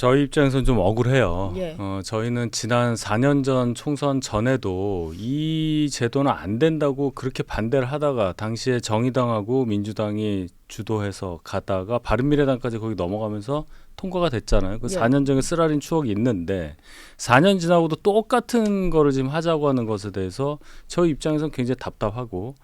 저희 입장에서는 좀 억울해요. 예. 저희는 지난 4년 전 총선 전에도 이 제도는 안 된다고 그렇게 반대를 하다가 당시에 정의당하고 민주당이 주도해서 가다가 바른미래당까지 거기 넘어가면서 통과가 됐잖아요. 그 예. 4년 전에 쓰라린 추억이 있는데 4년 지나고도 똑같은 거를 지금 하자고 하는 것에 대해서 저희 입장에서는 굉장히 답답하고,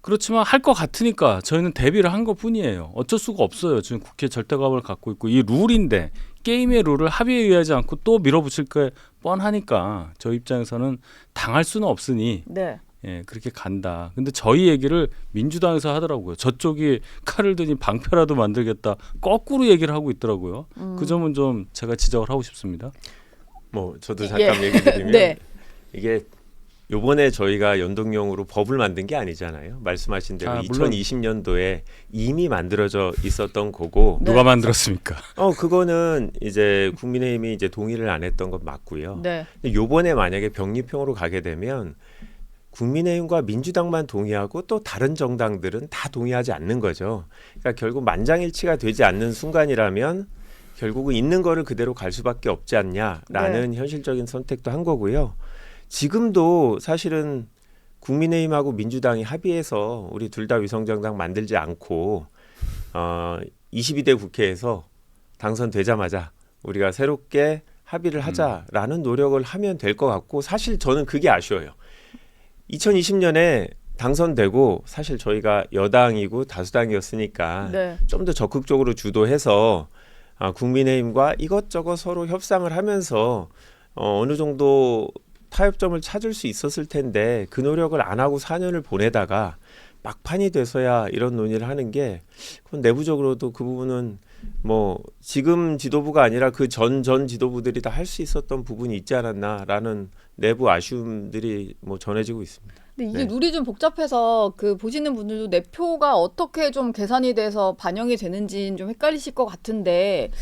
그렇지만 할 것 같으니까 저희는 대비를 한 것뿐이에요. 어쩔 수가 없어요. 지금 국회 절대감을 갖고 있고 이 룰인데 게임의 룰을 합의에 의하지 않고 또 밀어붙일 게 뻔하니까 저희 입장에서는 당할 수는 없으니 네. 그렇게 간다. 근데 저희 얘기를 민주당에서 하더라고요. 저쪽이 칼을 드니 방패라도 만들겠다. 거꾸로 얘기를 하고 있더라고요. 그 점은 좀 제가 지적을 하고 싶습니다. 뭐 저도 잠깐 얘기 드리면 네. 이게 요번에 저희가 연동형으로 법을 만든 게 아니잖아요. 말씀하신 대로 물론 2020년도에 이미 만들어져 있었던 거고. 네. 누가 만들었습니까? 그거는 이제 국민의힘이 이제 동의를 안 했던 건 맞고요. 네. 근데 요번에 만약에 병립형으로 가게 되면 국민의힘과 민주당만 동의하고 또 다른 정당들은 다 동의하지 않는 거죠. 그러니까 결국 만장일치가 되지 않는 순간이라면 결국은 있는 거를 그대로 갈 수밖에 없지 않냐라는 현실적인 선택도 한 거고요. 지금도 사실은 국민의힘하고 민주당이 합의해서 우리 둘 다 위성정당 만들지 않고 22대 국회에서 당선되자마자 우리가 새롭게 합의를 하자라는 노력을 하면 될 것 같고, 사실 저는 그게 아쉬워요. 2020년에 당선되고 사실 저희가 여당이고 다수당이었으니까 네. 좀 더 적극적으로 주도해서 국민의힘과 이것저것 서로 협상을 하면서 어느 정도 타협점을 찾을 수 있었을 텐데 그 노력을 안 하고 4년을 보내다가 막판이 돼서야 이런 논의를 하는 게, 그건 내부적으로도 그 부분은 뭐 지금 지도부가 아니라 그 전 지도부들이 다 할 수 있었던 부분이 있지 않았나라는 내부 아쉬움들이 뭐 전해지고 있습니다. 근데 이게 네. 룰이 좀 복잡해서 그 보시는 분들도 내 표가 어떻게 좀 계산이 돼서 반영이 되는지는 좀 헷갈리실 것 같은데,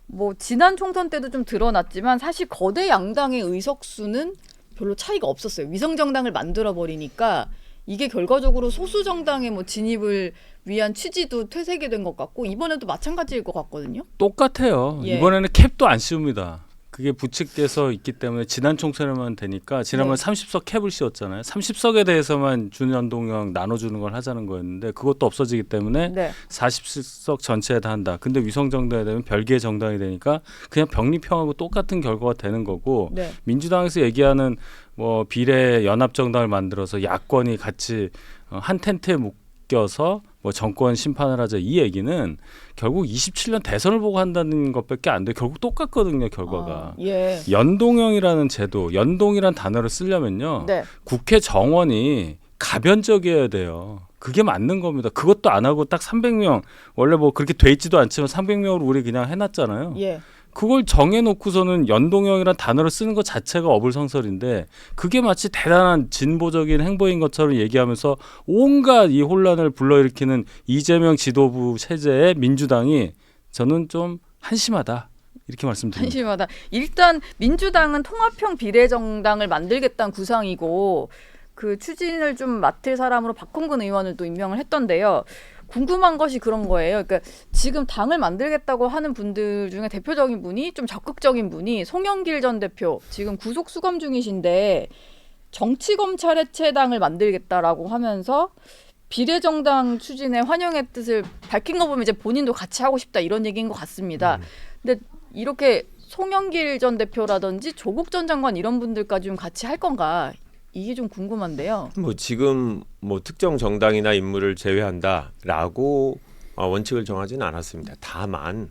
뭐 지난 총선 때도 좀 드러났지만 사실 거대 양당의 의석수는 별로 차이가 없었어요. 위성정당을 만들어 버리니까 이게 결과적으로 소수 정당의 뭐 진입을 위한 취지도 퇴색이 된 것 같고, 이번에도 마찬가지일 것 같거든요. 똑같아요. 예. 이번에는 캡도 안 씌웁니다. 그게 부칙돼서 있기 때문에 지난 총선에만 되니까 지난번 네. 30석 캡을 씌웠잖아요. 30석에 대해서만 준연동형 나눠주는 걸 하자는 거였는데 그것도 없어지기 때문에 네. 40석 전체에 다 한다. 근데 위성정당이 되면 별개의 정당이 되니까 그냥 병립형하고 똑같은 결과가 되는 거고, 네. 민주당에서 얘기하는 뭐 비례 연합정당을 만들어서 야권이 같이 한 텐트에 묶여서 뭐 정권 심판을 하자, 이 얘기는 결국 27년 대선을 보고 한다는 것밖에 안 돼. 결국 똑같거든요, 결과가. 예. 연동형이라는 제도, 연동이란 단어를 쓰려면요, 네. 국회 정원이 가변적이어야 돼요. 그게 맞는 겁니다. 그것도 안 하고 딱 300명, 원래 뭐 그렇게 돼 있지도 않지만 300명으로 우리 그냥 해놨잖아요. 예. 그걸 정해놓고서는 연동형이란 단어를 쓰는 것 자체가 어불성설인데, 그게 마치 대단한 진보적인 행보인 것처럼 얘기하면서 온갖 이 혼란을 불러일으키는 이재명 지도부 체제의 민주당이 저는 좀 한심하다, 이렇게 말씀드립니다. 한심하다. 일단 민주당은 통합형 비례정당을 만들겠다는 구상이고, 그 추진을 좀 맡을 사람으로 박홍근 의원을 또 임명을 했던데요. 궁금한 것이 그런 거예요. 그러니까 지금 당을 만들겠다고 하는 분들 중에 대표적인 분이, 좀 적극적인 분이 송영길 전 대표, 지금 구속 수감 중이신데 정치검찰 해체당을 만들겠다라고 하면서 비례정당 추진에 환영의 뜻을 밝힌 거 보면 이제 본인도 같이 하고 싶다, 이런 얘기인 것 같습니다. 근데 이렇게 송영길 전 대표라든지 조국 전 장관 이런 분들까지 좀 같이 할 건가? 이게 좀 궁금한데요. 뭐 지금 뭐 특정 정당이나 인물을 제외한다라고 원칙을 정하지는 않았습니다. 다만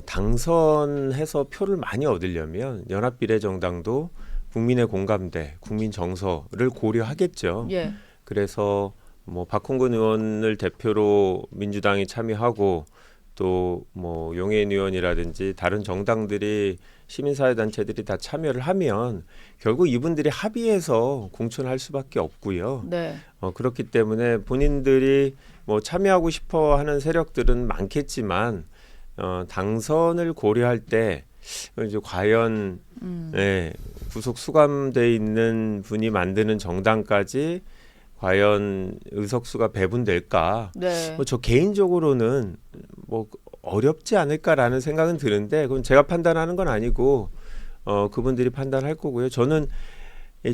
당선해서 표를 많이 얻으려면 연합비례정당도 국민의 공감대, 국민 정서를 고려하겠죠. 예. 그래서 뭐 박홍근 의원을 대표로 민주당이 참여하고 또 뭐 용해인 의원이라든지 다른 정당들이, 시민사회단체들이 다 참여를 하면 결국 이분들이 합의해서 공천할 수밖에 없고요. 네. 그렇기 때문에 본인들이 뭐 참여하고 싶어하는 세력들은 많겠지만 당선을 고려할 때 이제 과연 구속 수감돼 있는 분이 만드는 정당까지 과연 의석수가 배분될까? 네. 저 개인적으로는 뭐 어렵지 않을까라는 생각은 드는데 그건 제가 판단하는 건 아니고 그분들이 판단할 거고요. 저는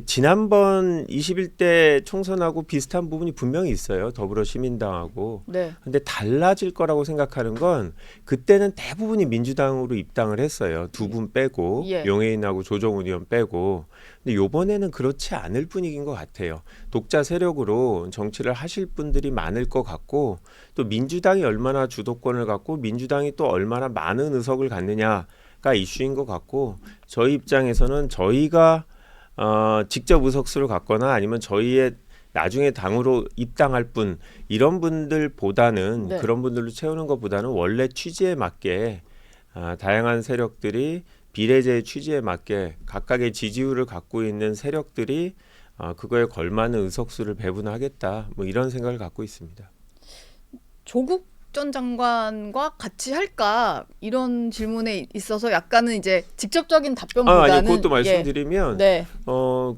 지난번 21대 총선하고 비슷한 부분이 분명히 있어요. 더불어시민당하고. 네. 근데 달라질 거라고 생각하는 건 그때는 대부분이 민주당으로 입당을 했어요. 두 분 빼고 예. 용해인하고 조정훈 의원 빼고. 근데 이번에는 그렇지 않을 분위기인 것 같아요. 독자 세력으로 정치를 하실 분들이 많을 것 같고 또 민주당이 얼마나 주도권을 갖고 민주당이 또 얼마나 많은 의석을 갖느냐가 이슈인 것 같고 저희 입장에서는 저희가 직접 의석수를 갖거나 아니면 저희의 나중에 당으로 입당할 분 이런 분들보다는 네. 그런 분들로 채우는 것보다는 원래 취지에 맞게 다양한 세력들이 비례제의 취지에 맞게 각각의 지지율을 갖고 있는 세력들이 그거에 걸맞는 의석수를 배분하겠다 뭐 이런 생각을 갖고 있습니다. 조국 전 장관과 같이 할까 이런 질문에 있어서 약간은 이제 직접적인 답변보다는 아니 그것도 말씀드리면 네.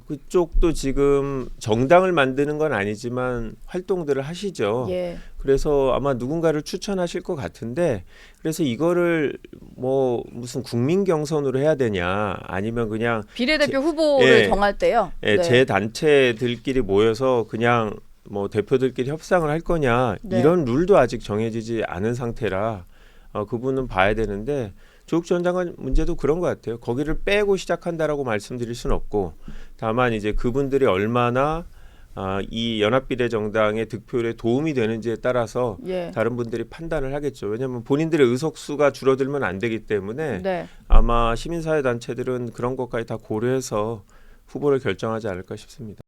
그쪽도 지금 정당을 만드는 건 아니지만 활동들을 하시죠. 예. 그래서 아마 누군가를 추천하실 것 같은데 그래서 이거를 뭐 무슨 국민 경선으로 해야 되냐 아니면 그냥 비례대표 후보를 예. 정할 때요. 네. 제 단체들끼리 모여서 그냥 뭐 대표들끼리 협상을 할 거냐 네. 이런 룰도 아직 정해지지 않은 상태라 그분은 봐야 되는데 조국 전 장관 문제도 그런 것 같아요. 거기를 빼고 시작한다라고 말씀드릴 수는 없고 다만 이제 그분들이 얼마나 이 연합비례정당의 득표율에 도움이 되는지에 따라서 예. 다른 분들이 판단을 하겠죠. 왜냐하면 본인들의 의석수가 줄어들면 안 되기 때문에 네. 아마 시민사회 단체들은 그런 것까지 다 고려해서 후보를 결정하지 않을까 싶습니다.